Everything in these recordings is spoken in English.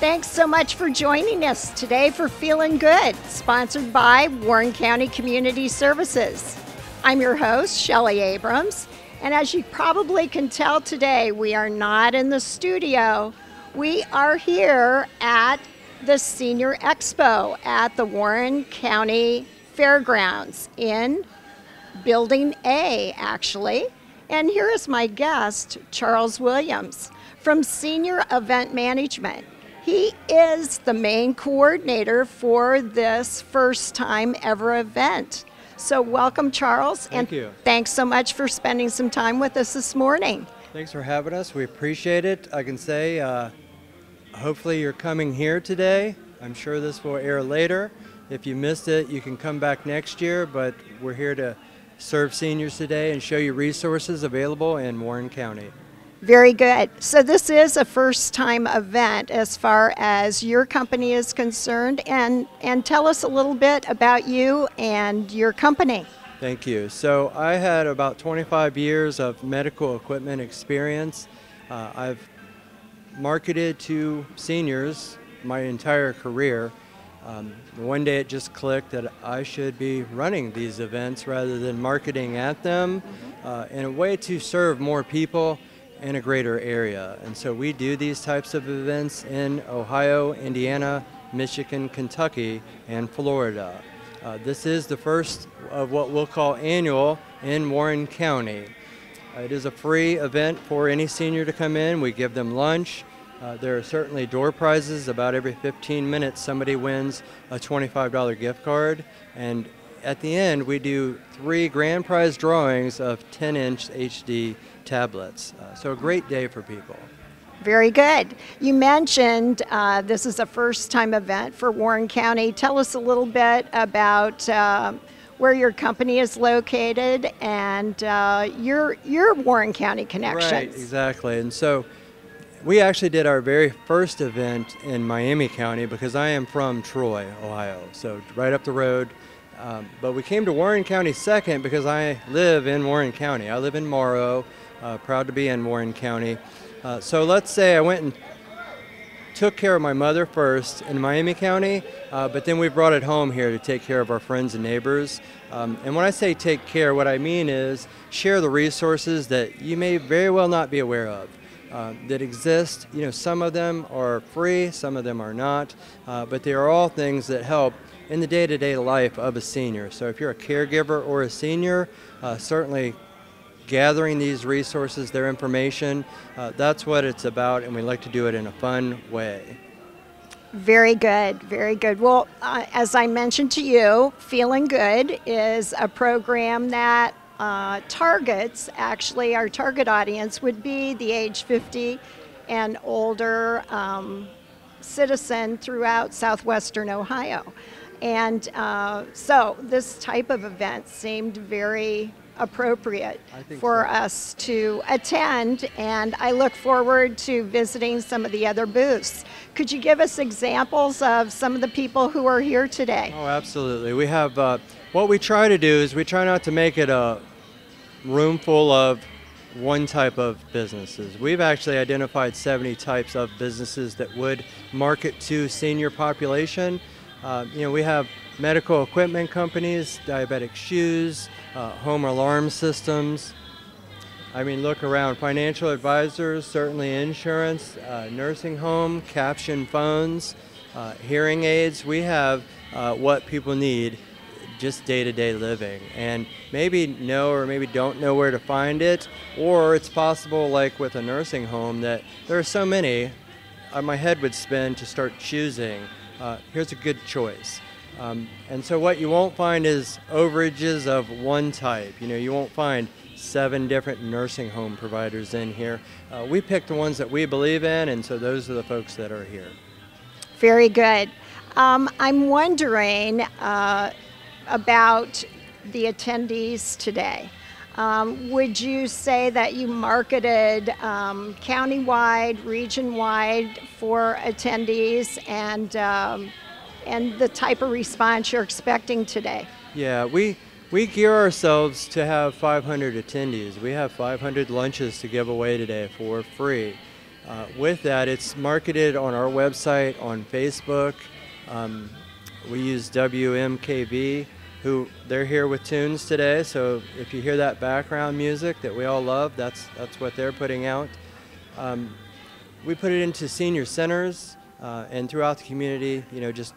Thanks so much for joining us today for Feelin Good, sponsored by Warren County Community Services. I'm your host, Shelly Abrams, and as you probably can tell today, we are not in the studio. We are here at the Senior Expo at the Warren County Fairgrounds in Building A, actually. And here is my guest, Charles Williams, from Senior Event Management. He is the main coordinator for this first time ever event. So welcome, Charles. Thank you. Thanks so much for spending some time with us this morning. Thanks for having us. We appreciate it. I can say, hopefully you're coming here today. I'm sure this will air later. If you missed it, you can come back next year, but we're here to serve seniors today and show you resources available in Warren County. Very good. So this is a first-time event as far as your company is concerned, and tell us a little bit about you and your company. Thank you. So I had about 25 years of medical equipment experience. I've marketed to seniors my entire career. One day it just clicked that I should be running these events rather than marketing at them in a way to serve more people in a greater area. And so we do these types of events in Ohio, Indiana, Michigan, Kentucky, and Florida. This is the first of what we'll call annual in Warren County. It is a free event for any senior to come in. We give them lunch. There are certainly door prizes. About every 15 minutes somebody wins a $25 gift card. And at the end we do 3 grand prize drawings of 10-inch HD tablets. So a great day for people. Very good. You mentioned this is a first-time event for Warren County. Tell us a little bit about where your company is located and your Warren County connections. Right, exactly. And so we actually did our very first event in Miami County because I am from Troy, Ohio, so right up the road. But we came to Warren County second because I live in Warren County. I live in Morrow, proud to be in Warren County. So let's say I went and took care of my mother first in Miami County, but then we brought it home here to take care of our friends and neighbors. And when I say take care, what I mean is share the resources that you may very well not be aware of. That exist. You know, some of them are free, some of them are not, but they are all things that help in the day-to-day life of a senior. So if you're a caregiver or a senior, certainly gathering these resources, their information, that's what it's about, and we like to do it in a fun way. Very good, very good. Well, as I mentioned to you, Feelin Good is a program that targets, actually our target audience would be the age 50 and older citizen throughout southwestern Ohio. And so this type of event seemed very appropriate for us to attend, and I look forward to visiting some of the other booths. Could you give us examples of some of the people who are here today? Oh, absolutely. We have, what we try to do is we try not to make it a room full of one type of businesses. We've actually identified 70 types of businesses that would market to senior population. You know, we have medical equipment companies, diabetic shoes, home alarm systems. I mean, look around, financial advisors, certainly insurance, nursing home, caption phones, hearing aids. We have what people need just day-to-day living, and maybe know or maybe don't know where to find it, or it's possible, like with a nursing home, that there are so many, my head would spin to start choosing. Here's a good choice. And so what you won't find is overages of one type. You know, you won't find 7 different nursing home providers in here. We picked the ones that we believe in, and so those are the folks that are here. Very good. I'm wondering about the attendees today. Would you say that you marketed county-wide, region-wide for attendees, and the type of response you're expecting today? Yeah, we gear ourselves to have 500 attendees. We have 500 lunches to give away today for free. With that, it's marketed on our website, on Facebook. We use WMKV, who they're here with tunes today. So if you hear that background music that we all love, that's what they're putting out. We put it into senior centers and throughout the community, just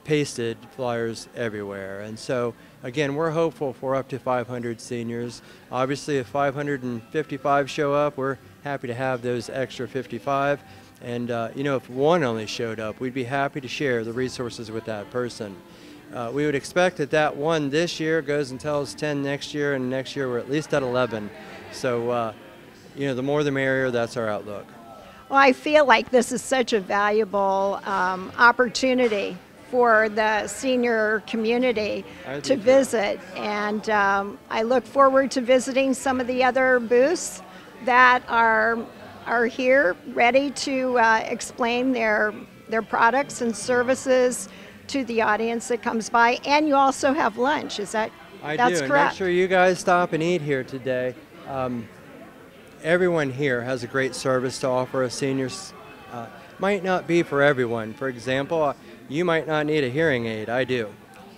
pasted flyers everywhere. And so, again, we're hopeful for up to 500 seniors. Obviously, if 555 show up, we're happy to have those extra 55. And, if one only showed up, we'd be happy to share the resources with that person. We would expect that one this year goes and tells 10 next year, and next year we're at least at 11. So, the more the merrier, that's our outlook. Well, I feel like this is such a valuable opportunity for the senior community to visit. And I look forward to visiting some of the other booths that are here ready to explain their products and services to the audience that comes by. And you also have lunch, that's correct? I do, and make sure you guys stop and eat here today. Everyone here has a great service to offer us seniors. Might not be for everyone. For example, you might not need a hearing aid, I do,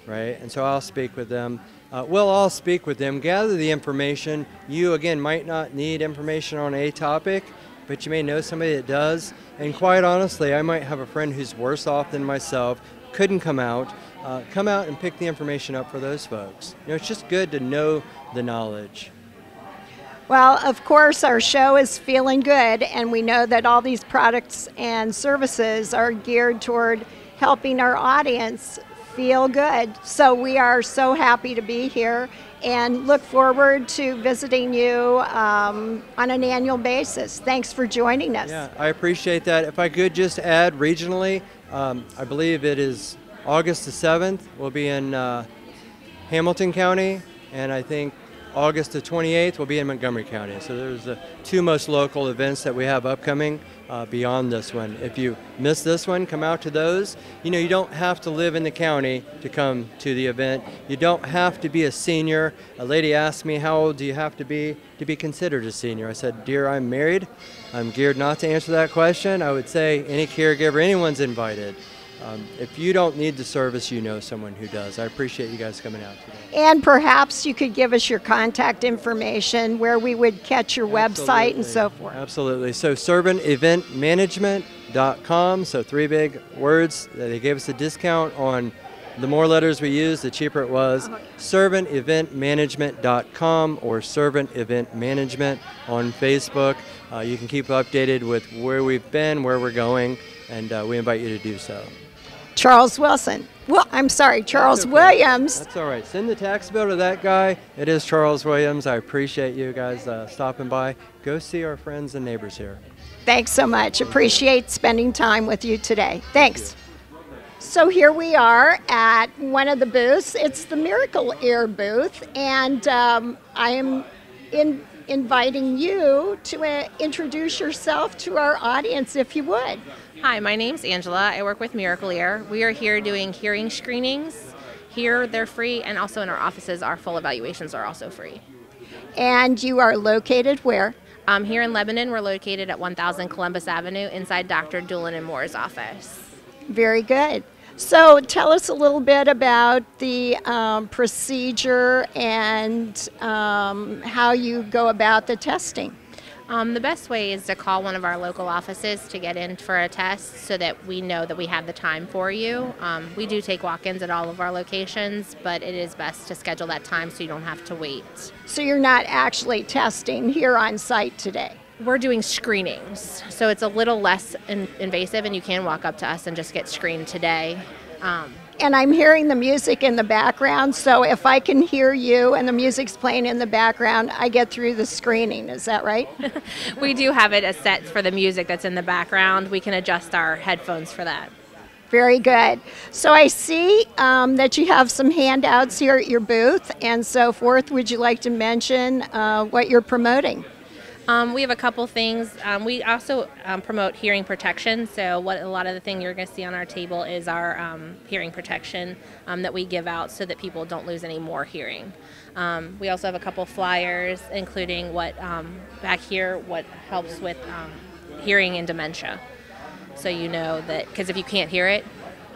right? And so I'll speak with them. We'll all speak with them, gather the information. You, again, might not need information on a topic, but you may know somebody that does. And quite honestly, I might have a friend who's worse off than myself, couldn't come out and pick the information up for those folks. It's just good to know the knowledge. Well, of course, our show is Feeling Good, and we know that all these products and services are geared toward helping our audience feel good. So we are so happy to be here and look forward to visiting you on an annual basis. Thanks for joining us. Yeah, I appreciate that. If I could just add regionally, I believe it is August the 7th. We'll be in Hamilton County, and I think August the 28th will be in Montgomery County. So there's the two most local events that we have upcoming beyond this one. If you miss this one, come out to those. You don't have to live in the county to come to the event. You don't have to be a senior. A lady asked me, how old do you have to be considered a senior? I said, dear, I'm married. I'm geared not to answer that question. I would say any caregiver, anyone's invited. If you don't need the service, you know someone who does. I appreciate you guys coming out today. And perhaps you could give us your contact information, where we would catch your website and so forth. Absolutely. So servanteventmanagement.com. So 3 big words. They gave us a discount on the more letters we use, the cheaper it was. Servanteventmanagement.com or Servant Event Management on Facebook. You can keep updated with where we've been, where we're going, and we invite you to do so. Charles Williams. That's all right. Send the tax bill to that guy. It is Charles Williams. I appreciate you guys stopping by. Go see our friends and neighbors here. Thanks so much. Appreciate spending time with you today. Thanks. So here we are at one of the booths. It's the Miracle Ear booth, and I am inviting you to introduce yourself to our audience, if you would. Hi, my name's Angela. I work with Miracle Ear. We are here doing hearing screenings. Here they're free, and also in our offices our full evaluations are also free. And you are located where? Here in Lebanon, we're located at 1000 Columbus Avenue inside Dr. Doolin and Moore's office. Very good. So tell us a little bit about the procedure and how you go about the testing. The best way is to call one of our local offices to get in for a test so that we know that we have the time for you. We do take walk-ins at all of our locations, but it is best to schedule that time so you don't have to wait. So you're not actually testing here on site today? We're doing screenings, so it's a little less invasive, and you can walk up to us and just get screened today. And I'm hearing the music in the background, so if I can hear you and the music's playing in the background, I get through the screening. Is that right? We do have it set for the music that's in the background. We can adjust our headphones for that. Very good. So I see that you have some handouts here at your booth and so forth. Would you like to mention what you're promoting? We have a couple things. We also promote hearing protection. So a lot of the thing you're going to see on our table is our hearing protection that we give out so that people don't lose any more hearing. We also have a couple flyers, including what back here, what helps with hearing and dementia. So you know that, because if you can't hear it,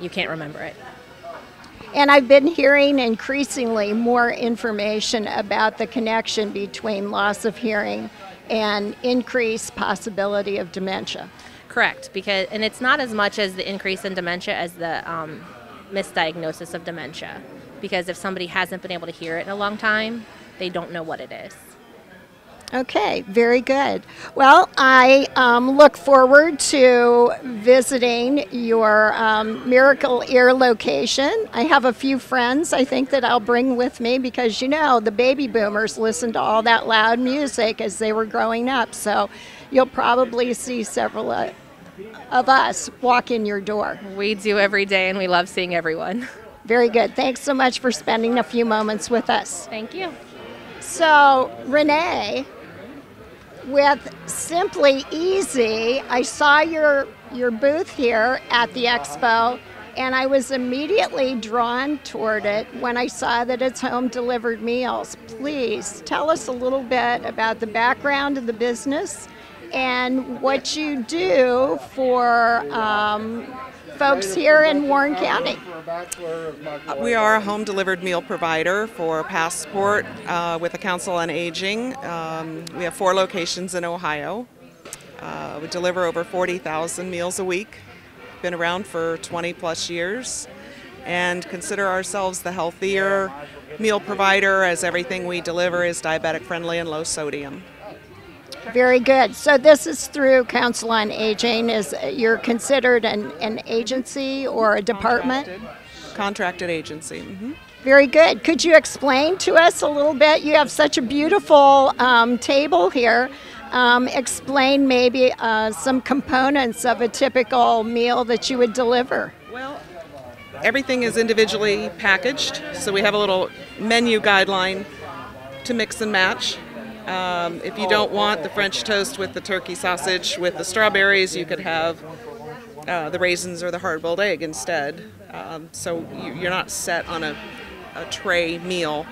you can't remember it. And I've been hearing increasingly more information about the connection between loss of hearing and increased possibility of dementia. Correct, and it's not as much as the increase in dementia as the misdiagnosis of dementia. Because if somebody hasn't been able to hear it in a long time, they don't know what it is. Okay, very good. Well, I look forward to visiting your Miracle Ear location. I have a few friends I think that I'll bring with me because, you know, the baby boomers listened to all that loud music as they were growing up. So you'll probably see several of us walk in your door. We do every day, and we love seeing everyone. Very good. Thanks so much for spending a few moments with us. Thank you. So, Renee, with Simply Easy, I saw your booth here at the expo, and I was immediately drawn toward it when I saw that it's home delivered meals. Please tell us a little bit about the background of the business and what you do for folks here in Warren County. We are a home delivered meal provider for Passport with the Council on Aging. We have 4 locations in Ohio. We deliver over 40,000 meals a week. Been around for 20 plus years and consider ourselves the healthier meal provider as everything we deliver is diabetic friendly and low sodium. Very good. So this is through Council on Aging. You're considered an agency or a department? Contracted agency. Mm-hmm. Very good. Could you explain to us a little bit? You have such a beautiful table here. Explain maybe some components of a typical meal that you would deliver. Well, everything is individually packaged, so we have a little menu guideline to mix and match. If you don't want the French toast with the turkey sausage with the strawberries, you could have the raisins or the hard-boiled egg instead. So you're not set on a tray meal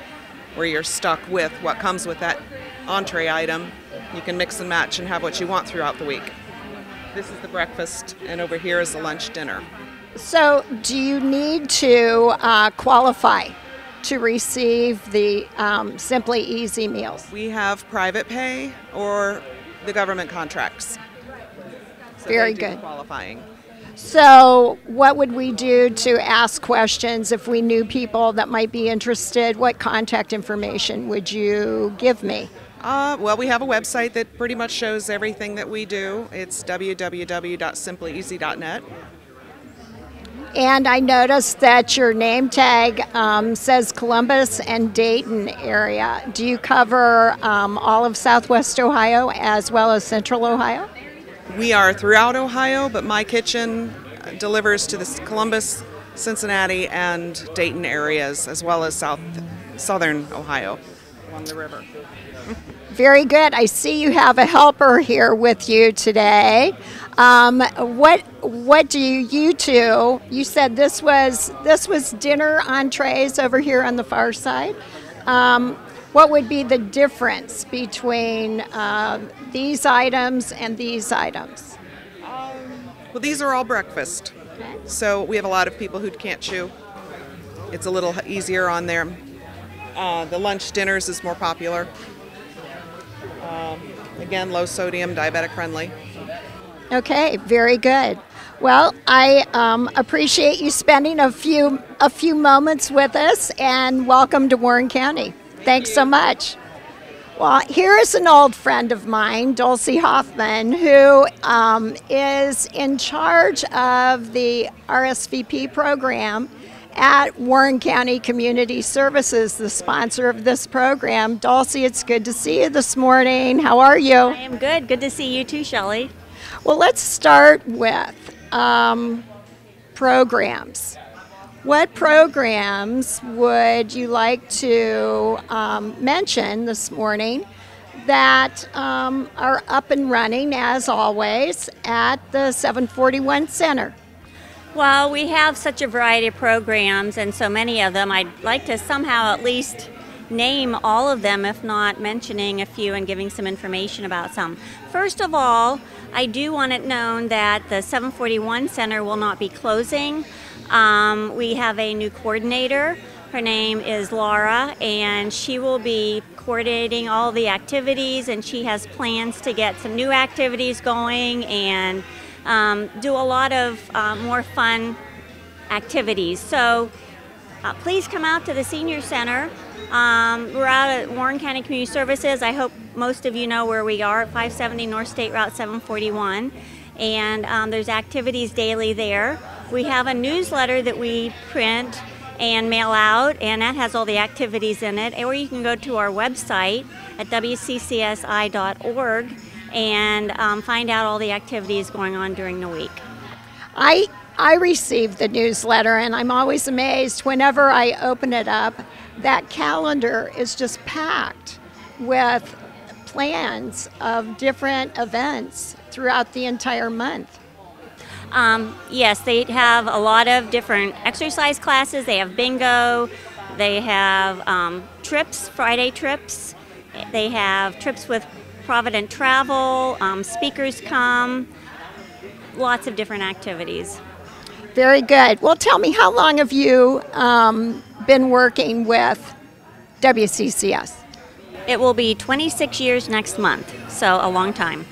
where you're stuck with what comes with that entree item. You can mix and match and have what you want throughout the week. This is the breakfast, and over here is the lunch dinner. So do you need to qualify to receive the Simply Easy meals? We have private pay or the government contracts. So very they do good. Qualifying. So what would we do to ask questions if we knew people that might be interested? What contact information would you give me? Well, we have a website that pretty much shows everything that we do. It's www.simplyeasy.net. And I noticed that your name tag says Columbus and Dayton area. Do you cover all of Southwest Ohio as well as Central Ohio? We are throughout Ohio, but my kitchen delivers to the Columbus, Cincinnati, and Dayton areas, as well as southern Ohio along the river. Very good. I see you have a helper here with you today. What do you two? You said this was dinner entrees over here on the far side. What would be the difference between these items and these items? Well, these are all breakfast. Okay. So we have a lot of people who can't chew. It's a little easier on there. The lunch dinners is more popular. Again, low sodium, diabetic friendly. Okay, very good. Well, I appreciate you spending a few moments with us, and welcome to Warren County. Thanks so much. Well, here is an old friend of mine, Dulce Hoffman, who is in charge of the Rsvp program at Warren County Community Services, the sponsor of this program. Dulce, it's good to see you this morning. How are you? I am good. Good to see you too, Shelly. Well, let's start with programs. What programs would you like to mention this morning that are up and running, as always, at the 741 Center? Well, we have such a variety of programs and so many of them. I'd like to somehow at least name all of them, if not mentioning a few and giving some information about some. First of all, I do want it known that the 741 Center will not be closing. We have a new coordinator. Her name is Laura, and she will be coordinating all the activities, and she has plans to get some new activities going and do a lot of more fun activities. So please come out to the Senior Center. We're out at Warren County Community Services. I hope most of you know where we are, at 570 North State Route 741. And there's activities daily there. We have a newsletter that we print and mail out, and that has all the activities in it. Or you can go to our website at wccsi.org and find out all the activities going on during the week. I received the newsletter, and I'm always amazed whenever I open it up. That calendar is just packed with plans of different events throughout the entire month. Yes, they have a lot of different exercise classes. They have bingo. They have trips, Friday trips. They have trips with Provident Travel. Speakers come. Lots of different activities. Very good. Well, tell me, how long have you been working with WCCS? It will be 26 years next month, so a long time.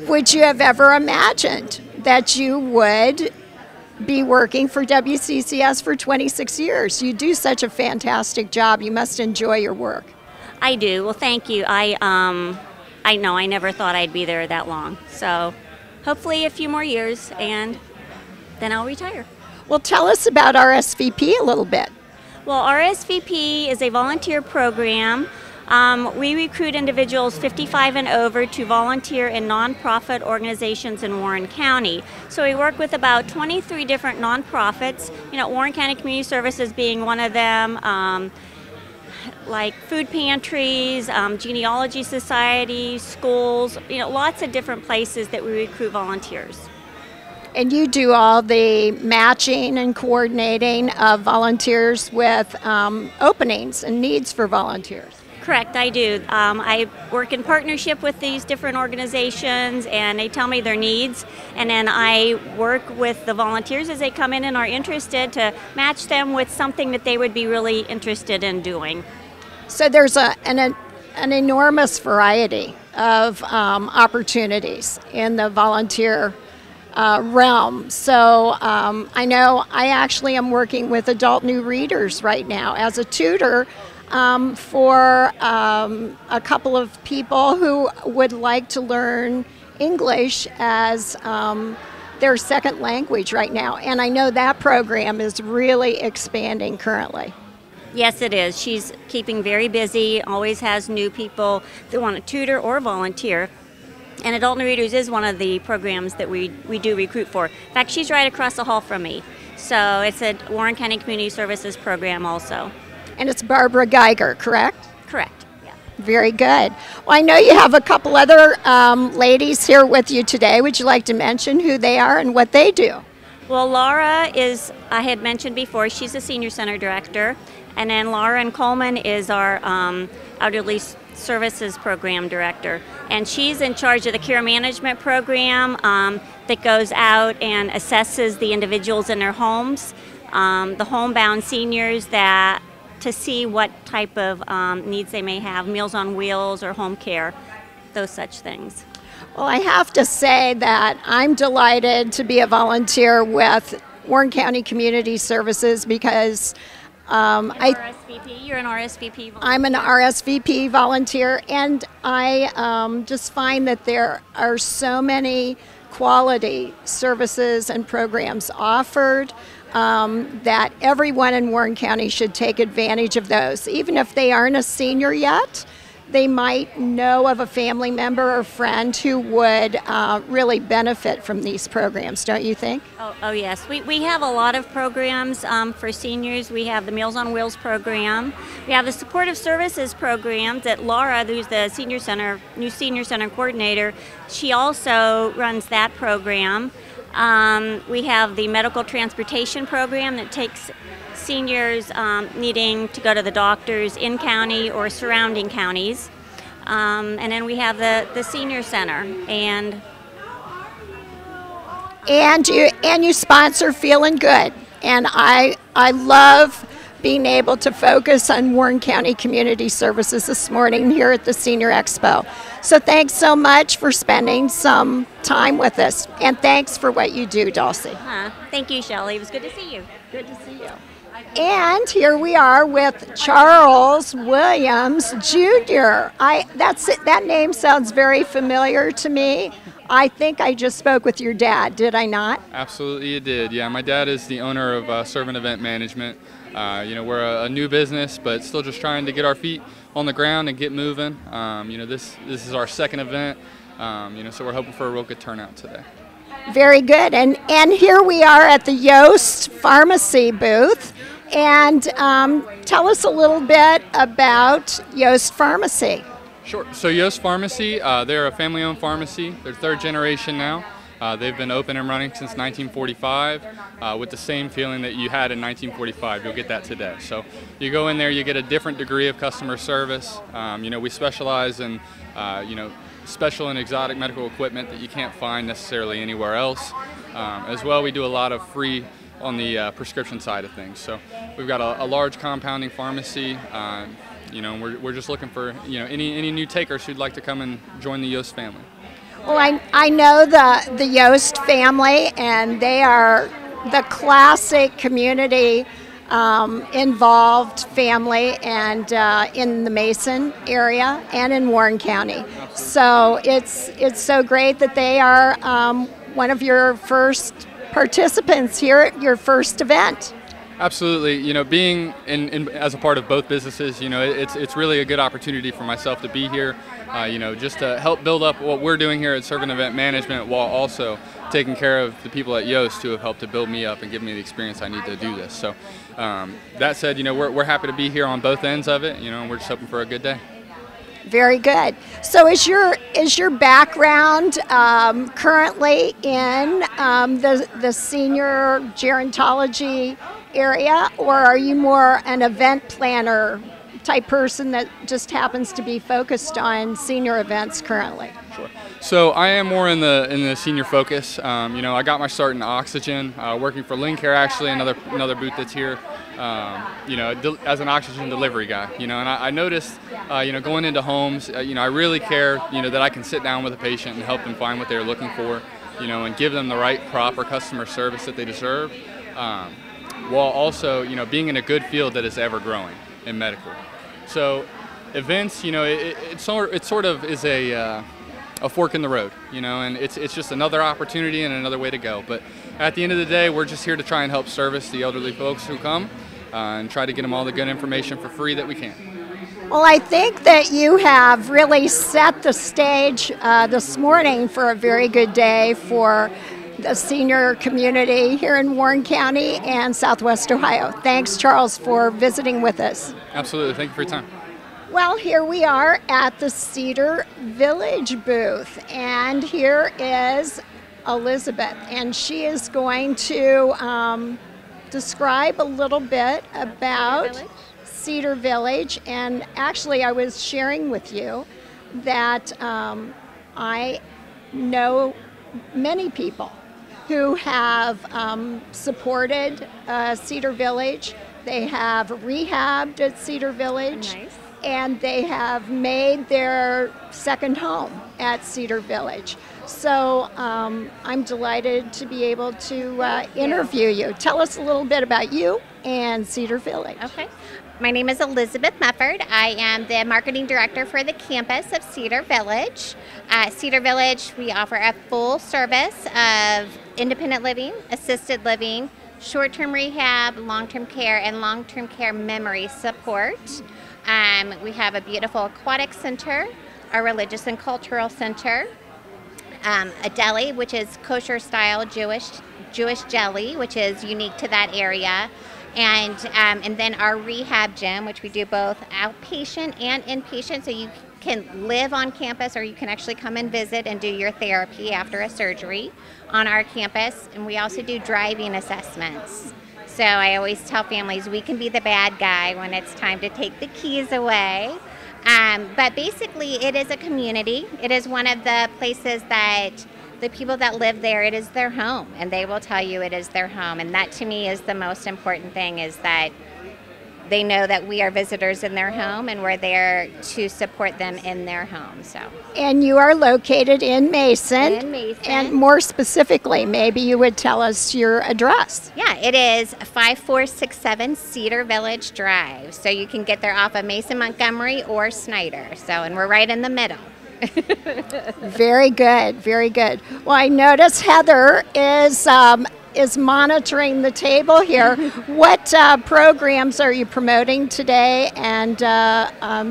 Would you have ever imagined that you would be working for WCCS for 26 years? You do such a fantastic job. You must enjoy your work. I do. Well, thank you. I know I never thought I'd be there that long. So hopefully a few more years, and then I'll retire. Well, tell us about Rsvp a little bit. Well, Rsvp is a volunteer program. We recruit individuals 55 and over to volunteer in nonprofit organizations in Warren County. So we work with about 23 different nonprofits, Warren County Community Services being one of them, like food pantries, genealogy societies, schools, lots of different places that we recruit volunteers. And you do all the matching and coordinating of volunteers with openings and needs for volunteers. Correct, I do. I work in partnership with these different organizations, and they tell me their needs, and then I work with the volunteers as they come in and are interested to match them with something that they would be really interested in doing. So there's an enormous variety of opportunities in the volunteer realm. So I know I actually am working with adult new readers right now as a tutor for a couple of people who would like to learn English as their second language right now. And I know that program is really expanding currently. Yes, it is. She's keeping very busy, always has new people that want to tutor or volunteer. And Adult New Readers is one of the programs that we do recruit for. In fact, she's right across the hall from me. So it's a Warren County Community Services program also. And it's Barbara Geiger, correct? Correct, yeah. Very good. Well, I know you have a couple other ladies here with you today. Would you like to mention who they are and what they do? Well, Laura is, I had mentioned before, she's a Senior Center Director. And then Lauren Coleman is our Elderly Services Program Director. And she's in charge of the care management program that goes out and assesses the individuals in their homes, the homebound seniors, to see what type of needs they may have, Meals on Wheels or home care, those such things. Well, I have to say that I'm delighted to be a volunteer with Warren County Community Services because RSVP. You're an RSVP volunteer. I'm an RSVP volunteer, and I just find that there are so many quality services and programs offered that everyone in Warren County should take advantage of those. Even if they aren't a senior yet, they might know of a family member or friend who would really benefit from these programs, don't you think? Oh yes. We have a lot of programs for seniors. We have the Meals on Wheels program. We have the Supportive Services program that Laura, who's the new Senior Center Coordinator, she also runs that program. We have the Medical Transportation program that takes seniors needing to go to the doctors in county or surrounding counties. And then we have the senior center, and you sponsor Feelin Good, and I love being able to focus on Warren County Community Services this morning here at the Senior Expo. So thanks so much for spending some time with us, and thanks for what you do, Dulce. Thank you, Shelly. It was good to see you. Good to see you. And here we are with Charles Williams Jr. That name sounds very familiar to me. I think I just spoke with your dad, did I not? Absolutely, you did. Yeah, my dad is the owner of Servant Event Management. We're a new business, but still just trying to get our feet on the ground and get moving. This is our second event, so we're hoping for a real good turnout today. Very good. And here we are at the Yost Pharmacy booth. And tell us a little bit about Yost Pharmacy. Sure. So Yost Pharmacy, they're a family-owned pharmacy. They're third generation now. They've been open and running since 1945 with the same feeling that you had in 1945. You'll get that today. So you go in there, you get a different degree of customer service. We specialize in, special and exotic medical equipment that you can't find necessarily anywhere else. As well, we do a lot of free on the prescription side of things. So we've got a large compounding pharmacy. We're just looking for any new takers who'd like to come and join the Yost family. Well, I know the Yost family, and they are the classic community involved family, and in the Mason area and in Warren County. So it's so great that they are one of your first participants here at your first event. Absolutely. Being as a part of both businesses, it's really a good opportunity for myself to be here, just to help build up what we're doing here at Servant Event Management, while also taking care of the people at Yost who have helped to build me up and give me the experience I need to do this. So that said, we're happy to be here on both ends of it, and we're just hoping for a good day. Very good. So is your background currently in the senior gerontology area, or are you more an event planner type person that just happens to be focused on senior events currently? Sure. So I am more in the senior focus. I got my start in oxygen, working for Lincare, actually, another booth that's here. As an oxygen delivery guy, and I noticed, going into homes, I really care, that I can sit down with a patient and help them find what they're looking for, and give them the right, proper customer service that they deserve, while also, being in a good field that is ever growing in medical. So events, it sort of is a fork in the road, and it's just another opportunity and another way to go. But at the end of the day, we're just here to try and help service the elderly folks who come and try to get them all the good information for free that we can. Well, I think that you have really set the stage this morning for a very good day for the senior community here in Warren County and Southwest Ohio. Thanks, Charles, for visiting with us. Absolutely. Thank you for your time. Well, here we are at the Cedar Village booth, and here is Elizabeth, and she is going to describe a little bit about Cedar Village. And actually, I was sharing with you that I know many people who have supported Cedar Village. They have rehabbed at Cedar Village. Nice. And they have made their second home at Cedar Village. So I'm delighted to be able to interview you. Tell us a little bit about you and Cedar Village. Okay. My name is Elizabeth Mefferd. I am the marketing director for the campus of Cedar Village. At Cedar Village, we offer a full service of independent living, assisted living, short-term rehab, long-term care, and long-term care memory support. We have a beautiful aquatic center, a religious and cultural center, a deli, which is kosher style Jewish deli, which is unique to that area, and then our rehab gym, which we do both outpatient and inpatient, so you can live on campus or you can actually come and visit and do your therapy after a surgery on our campus. And we also do driving assessments. So I always tell families we can be the bad guy when it's time to take the keys away. But basically, it is a community. It is one of the places that the people that live there, it is their home, and they will tell you it is their home. And that to me is the most important thing, is that they know that we are visitors in their home and we're there to support them in their home. So. And you are located in Mason. In Mason. And more specifically, maybe you would tell us your address. Yeah, it is 5467 Cedar Village Drive. So you can get there off of Mason, Montgomery, or Snyder. So, and we're right in the middle. Very good, very good. Well, I notice Heather is monitoring the table here. What programs are you promoting today? And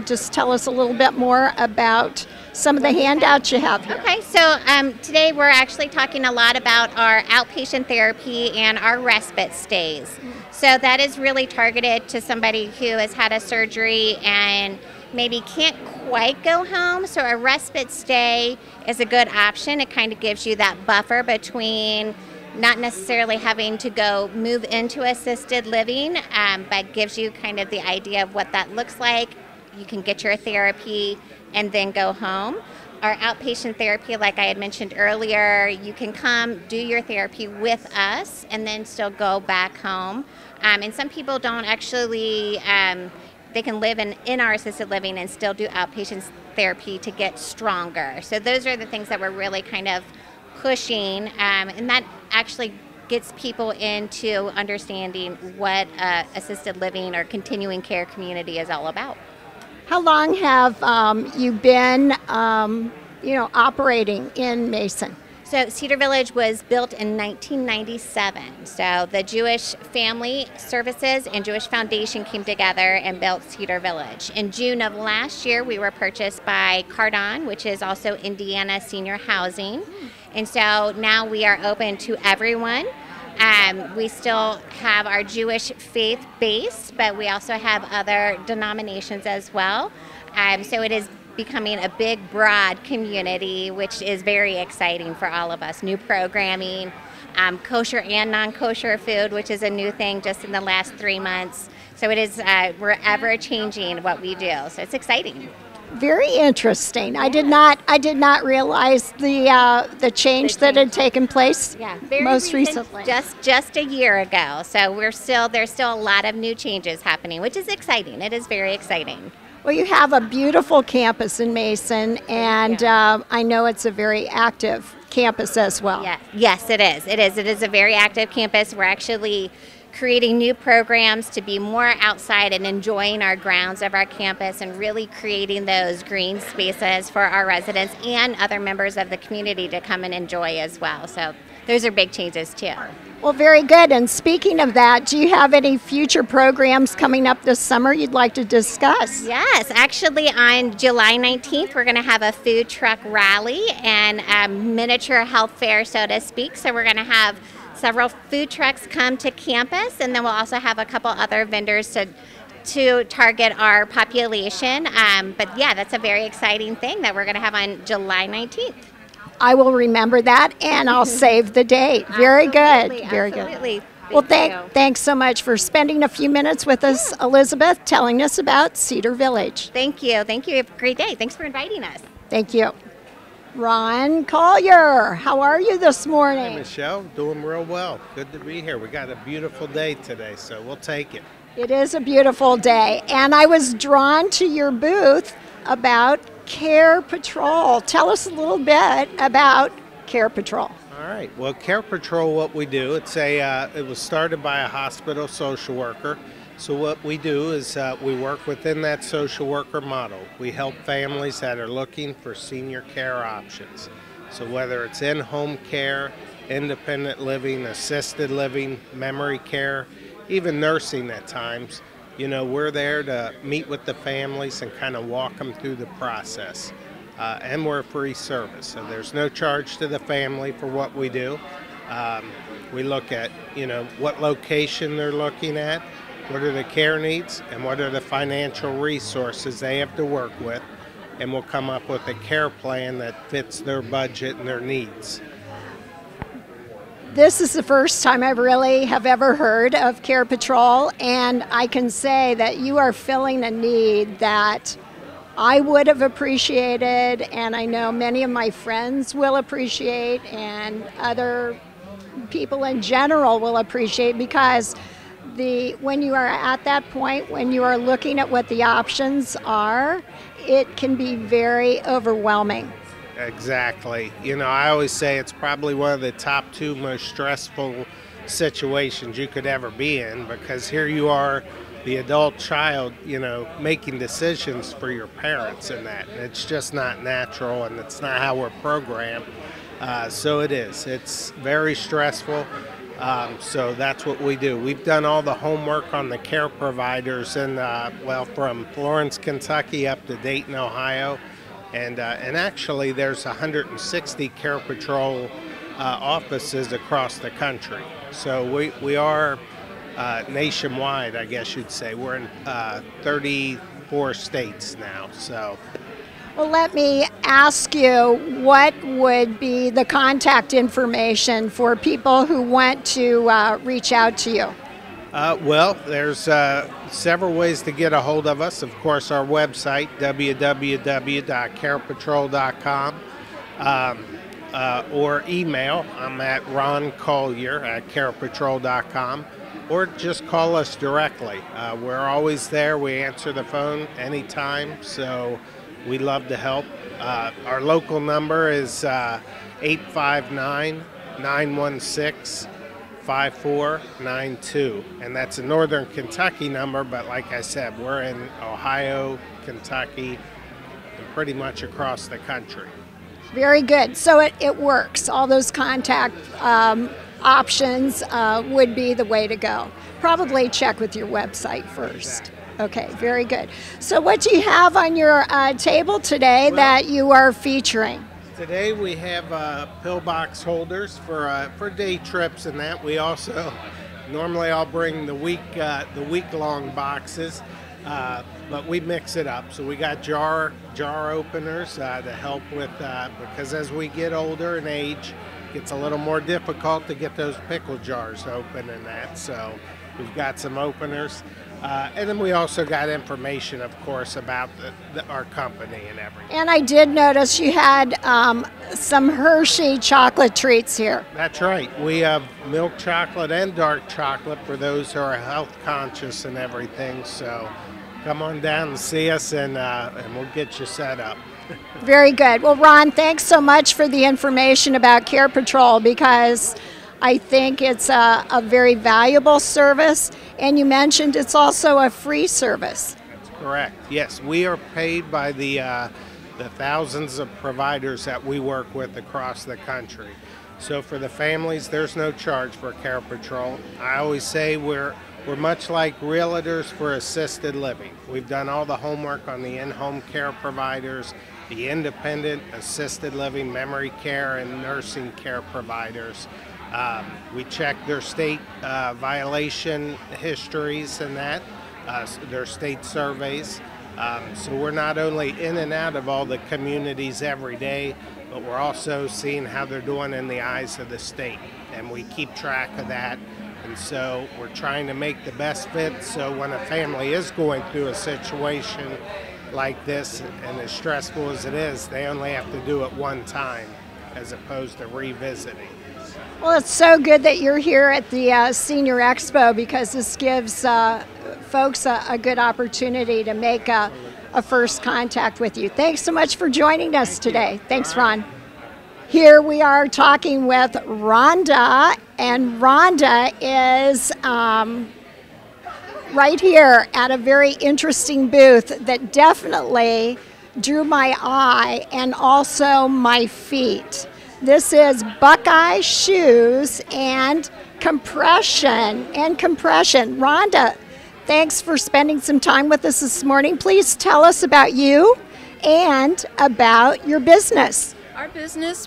just tell us a little bit more about some of the handouts you have here. Okay, so today we're actually talking a lot about our outpatient therapy and our respite stays. So that is really targeted to somebody who has had a surgery and maybe can't quite go home. So a respite stay is a good option. It kind of gives you that buffer between not necessarily having to go move into assisted living, but gives you kind of the idea of what that looks like. You can get your therapy and then go home. Our outpatient therapy, like I had mentioned earlier, you can come do your therapy with us and then still go back home. And some people don't actually, they can live in our assisted living and still do outpatient therapy to get stronger. So those are the things that we're really kind of pushing, and that actually gets people into understanding what assisted living or continuing care community is all about. How long have you been, operating in Mason? So Cedar Village was built in 1997. So the Jewish Family Services and Jewish Foundation came together and built Cedar Village. In June of last year, we were purchased by Cardon, which is also Indiana Senior Housing. And so now we are open to everyone. We still have our Jewish faith base, but we also have other denominations as well. So it is becoming a big, broad community, which is very exciting for all of us. New programming, kosher and non-kosher food, which is a new thing just in the last 3 months. So it is, we're ever changing what we do. So it's exciting. Very interesting. I did not realize the change that had taken place most recently. Just a year ago. So there's still a lot of new changes happening, which is exciting. It is very exciting. Well, you have a beautiful campus in Mason, and I know it's a very active campus as well. Yeah. Yes, it is. It is a very active campus. We're actually creating new programs to be more outside and enjoying our grounds of our campus and really creating those green spaces for our residents and other members of the community to come and enjoy as well. So those are big changes too. Well, very good. And speaking of that, do you have any future programs coming up this summer you'd like to discuss? Yes, actually on July 19th, we're going to have a food truck rally and a miniature health fair, so to speak. So we're going to have several food trucks come to campus, and then we'll also have a couple other vendors to target our population. But yeah, that's a very exciting thing that we're going to have on July 19th. I will remember that, and I'll save the date. Very good. Very Absolutely. good. Well, thanks so much for spending a few minutes with us, Elizabeth, telling us about Cedar Village. Thank you. Thank you. Have a great day. Thanks for inviting us. Thank you. Ron Collier, how are you this morning? Hey, Michelle, doing real well. Good to be here. We got a beautiful day today, so we'll take it. It is a beautiful day, and I was drawn to your booth about Care Patrol. Tell us a little bit about Care Patrol. All right. Well, Care Patrol, what we do, it was started by a hospital social worker. So what we do is we work within that social worker model. We help families that are looking for senior care options. So whether it's in-home care, independent living, assisted living, memory care, even nursing at times, we're there to meet with the families and kind of walk them through the process. And we're a free service, so there's no charge to the family for what we do. We look at, what location they're looking at, what are the care needs, and what are the financial resources they have to work with, and we'll come up with a care plan that fits their budget and their needs. This is the first time I really have ever heard of Care Patrol, and I can say that you are filling a need that I would have appreciated, and I know many of my friends will appreciate, and other people in general will appreciate, because when you are at that point, when you are looking at what the options are, it can be very overwhelming. Exactly. You know, I always say it's probably one of the top 2 most stressful situations you could ever be in, because here you are, the adult child, you know, making decisions for your parents and that. It's just not natural, and it's not how we're programmed. So it is. It's very stressful. So that's what we do. We've done all the homework on the care providers, and from Florence, Kentucky up to Dayton, Ohio. And actually, there's 160 Care Patrol offices across the country. So we are nationwide, I guess you'd say. We're in 34 states now. So. Well, let me ask you, what would be the contact information for people who want to reach out to you? Well, there's several ways to get a hold of us. Of course, our website, www.carepatrol.com, or email. I'm at roncollier@carepatrol.com, or just call us directly. We're always there. We answer the phone anytime, so we love to help. Our local number is 859-916-5492, and that's a Northern Kentucky number, but like I said, we're in Ohio, Kentucky, and pretty much across the country. Very good. So it works. All those contact options would be the way to go. Probably check with your website first. Okay, very good. So what do you have on your table today that you are featuring? Today we have pillbox holders for day trips and that. We also, normally I'll bring the week-long boxes, but we mix it up. So we got jar openers to help with, because as we get older in age, it gets a little more difficult to get those pickle jars open and that. So we've got some openers. And then we also got information, of course, about our company and everything. And I did notice you had some Hershey chocolate treats here. That's right. We have milk chocolate and dark chocolate for those who are health conscious and everything. So come on down and see us, and we'll get you set up. Very good. Well, Ron, thanks so much for the information about Care Patrol, because I think it's a very valuable service, and you mentioned it's also a free service. That's correct. Yes, we are paid by the thousands of providers that we work with across the country. So for the families, there's no charge for Care Patrol. I always say we're much like realtors for assisted living. We've done all the homework on the in-home care providers, the independent assisted living, memory care, and nursing care providers. We check their state violation histories and that, their state surveys. So we're not only in and out of all the communities every day, but we're also seeing how they're doing in the eyes of the state. And we keep track of that. And so we're trying to make the best fit, so when a family is going through a situation like this, and as stressful as it is, they only have to do it one time as opposed to revisiting. Well, it's so good that you're here at the Senior Expo, because this gives folks a good opportunity to make a first contact with you. Thanks so much for joining us today. Thanks, Ron. Here we are talking with Rhonda, and Rhonda is right here at a very interesting booth that definitely drew my eye and also my feet. This is Buckeye shoes and compression. Rhonda, thanks for spending some time with us this morning. Please tell us about you and about your business. Our business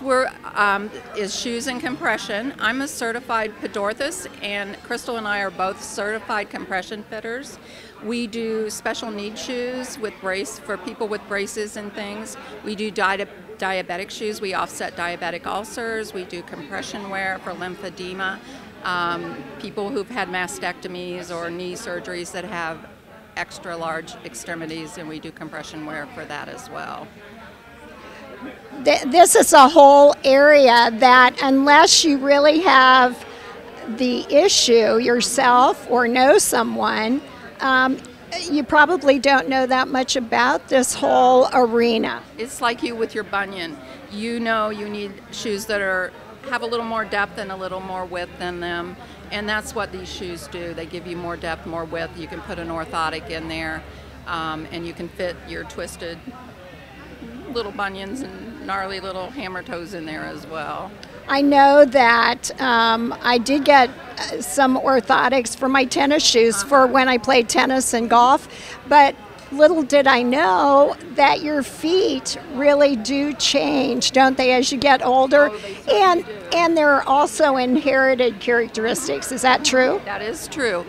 is shoes and compression. I'm a certified podorthist, and Crystal and I are both certified compression fitters. We do special need shoes with brace for people with braces and things. We do diabetic shoes. We offset diabetic ulcers. We do compression wear for lymphedema. People who've had mastectomies or knee surgeries that have extra large extremities, and we do compression wear for that as well. This is a whole area that, unless you really have the issue yourself or know someone, you probably don't know that much about this whole arena. It's like you with your bunion. You know you need shoes that have a little more depth and a little more width in them, and that's what these shoes do. They give you more depth, more width. You can put an orthotic in there, and you can fit your twisted little bunions and gnarly little hammer toes in there as well. I know that I did get some orthotics for my tennis shoes for when I played tennis and golf, but little did I know that your feet really do change, don't they, as you get older? And there are also inherited characteristics. Is that true? That is true.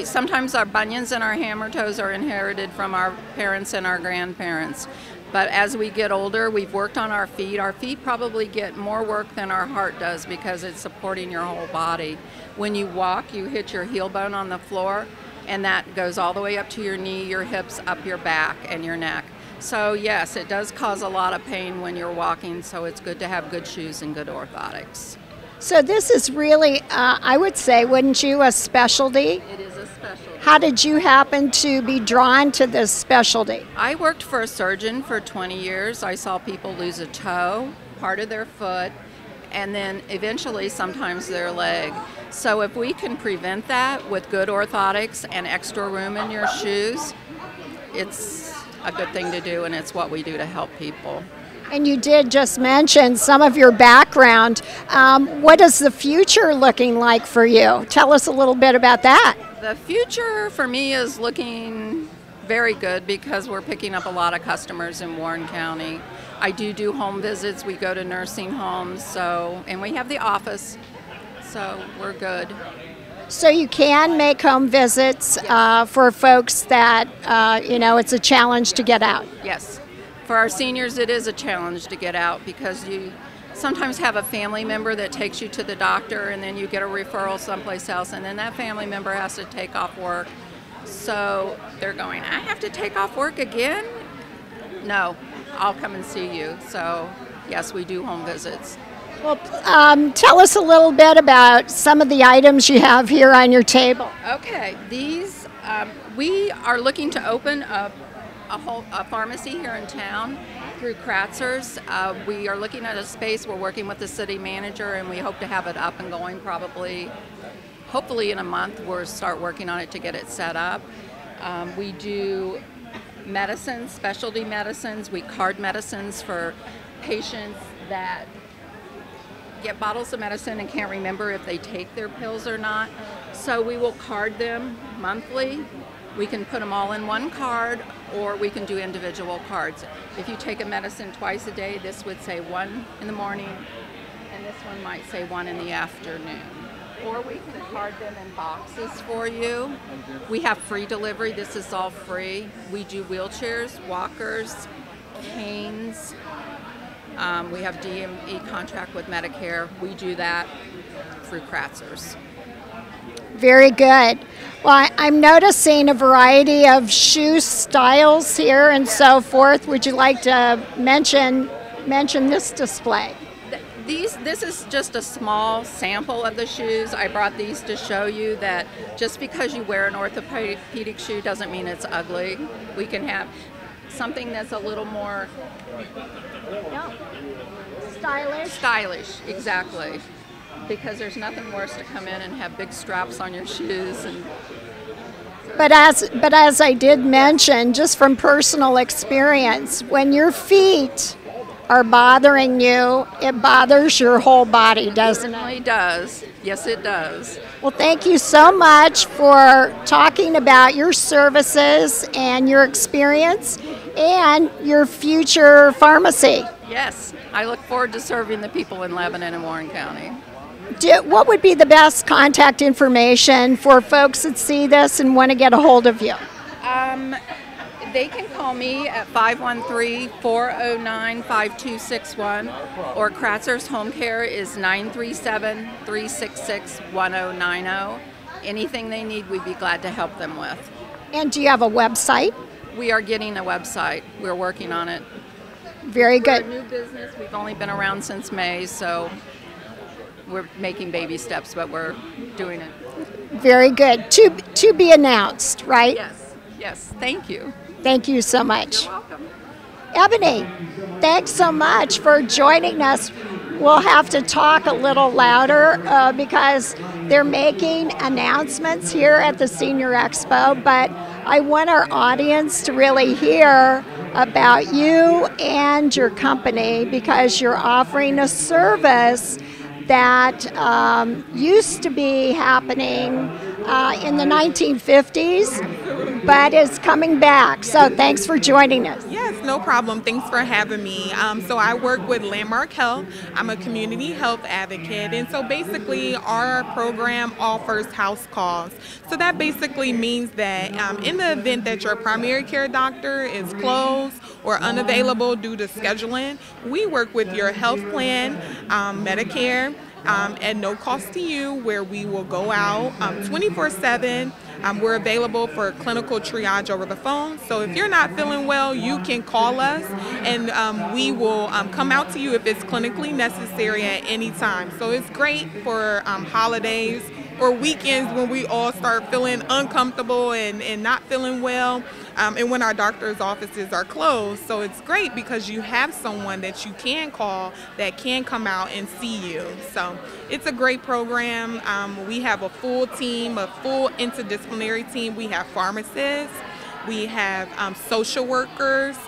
Sometimes our bunions and our hammer toes are inherited from our parents and our grandparents. But as we get older, we've worked on our feet. Our feet probably get more work than our heart does because it's supporting your whole body. When you walk, you hit your heel bone on the floor, and that goes all the way up to your knee, your hips, up your back, and your neck. So yes, it does cause a lot of pain when you're walking, so it's good to have good shoes and good orthotics. So this is really, I would say, wouldn't you, a specialty? It is a specialty. How did you happen to be drawn to this specialty? I worked for a surgeon for 20 years. I saw people lose a toe, part of their foot, and then eventually sometimes their leg. So if we can prevent that with good orthotics and extra room in your shoes, it's a good thing to do, and it's what we do to help people. And you did just mention some of your background. What is the future looking like for you? Tell us a little bit about that. The future for me is looking very good because we're picking up a lot of customers in Warren County. I do home visits. We go to nursing homes, and we have the office, so we're good. So you can make home visits for folks that, it's a challenge to get out. Yes. For our seniors, it is a challenge to get out because you sometimes have a family member that takes you to the doctor, and then you get a referral someplace else, and then that family member has to take off work. So they're going, I have to take off work again? No, I'll come and see you. So yes, we do home visits. Well, tell us a little bit about some of the items you have here on your table. Okay, these, we are looking to open a pharmacy here in town through Kratzer's. We are looking at a space. We're working with the city manager, and we hope to have it up and going hopefully in a month. We'll start working on it to get it set up. We do medicines, specialty medicines. We card medicines for patients that get bottles of medicine and can't remember if they take their pills or not. So we will card them monthly. We can put them all in one card, or we can do individual cards. If you take a medicine twice a day, this would say 1 in the morning, and this one might say 1 in the afternoon. Or we can card them in boxes for you. We have free delivery. This is all free. We do wheelchairs, walkers, canes. We have DME contract with Medicare. We do that through Kratzer's. Very good. Well, I'm noticing a variety of shoe styles here and so forth. Would you like to mention this display? This is just a small sample of the shoes. I brought these to show you that just because you wear an orthopedic shoe doesn't mean it's ugly. We can have something that's a little more stylish, exactly. Because there's nothing worse to come in and have big straps on your shoes. But as I did mention, just from personal experience, when your feet are bothering you, it bothers your whole body, doesn't it? It certainly does. Yes, it does. Well, thank you so much for talking about your services and your experience and your future pharmacy. Yes, I look forward to serving the people in Lebanon and Warren County. What would be the best contact information for folks that see this and want to get a hold of you? They can call me at 513-409-5261, or Kratzer's Home Care is 937-366-1090. Anything they need, we'd be glad to help them with. And do you have a website? We are getting a website. We're working on it. Very good. We're a new business. We've only been around since May, so we're making baby steps, but we're doing it. Very good. To be announced, right? Yes. Yes. Thank you. Thank you so much. You're welcome. Ebony, thanks so much for joining us. We'll have to talk a little louder because they're making announcements here at the Senior Expo, but I want our audience to really hear about you and your company because you're offering a service that used to be happening in the 1950s, but is coming back. So thanks for joining us. Yes, no problem. Thanks for having me. So I work with Landmark Health. I'm a community health advocate, and so basically our program offers house calls. So that basically means that in the event that your primary care doctor is closed or unavailable due to scheduling, we work with your health plan, Medicare, at no cost to you, where we will go out 24/7. We're available for clinical triage over the phone. So if you're not feeling well, you can call us, and we will come out to you if it's clinically necessary at any time. So it's great for holidays or weekends when we all start feeling uncomfortable and not feeling well, and when our doctor's offices are closed. So it's great because you have someone that you can call that can come out and see you. So it's a great program. We have a full team, a full interdisciplinary team. We have pharmacists, we have social workers,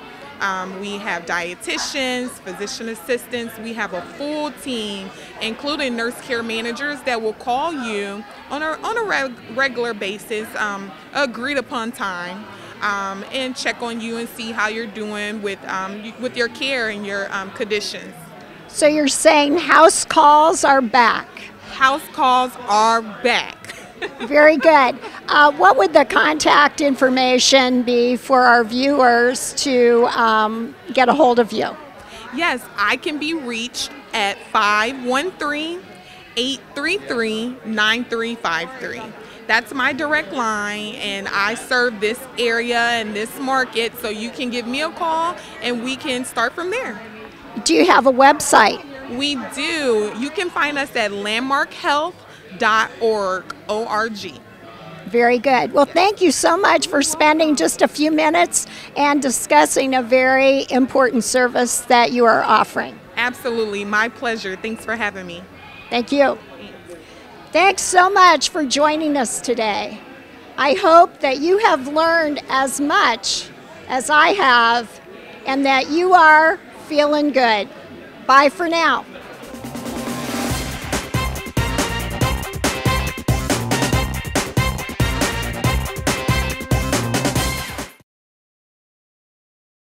we have dietitians, physician assistants. We have a full team, including nurse care managers that will call you on a regular basis, agreed upon time, and check on you and see how you're doing with your care and your conditions. So you're saying house calls are back? House calls are back. Very good. What would the contact information be for our viewers to get a hold of you? Yes, I can be reached at 513-833-9353. That's my direct line, and I serve this area and this market, so you can give me a call and we can start from there. Do you have a website? We do. You can find us at landmarkhealth.org. Very good. Well, thank you so much for spending just a few minutes and discussing a very important service that you are offering. Absolutely. My pleasure. Thanks for having me. Thank you. Thanks so much for joining us today. I hope that you have learned as much as I have and that you are feeling good. Bye for now.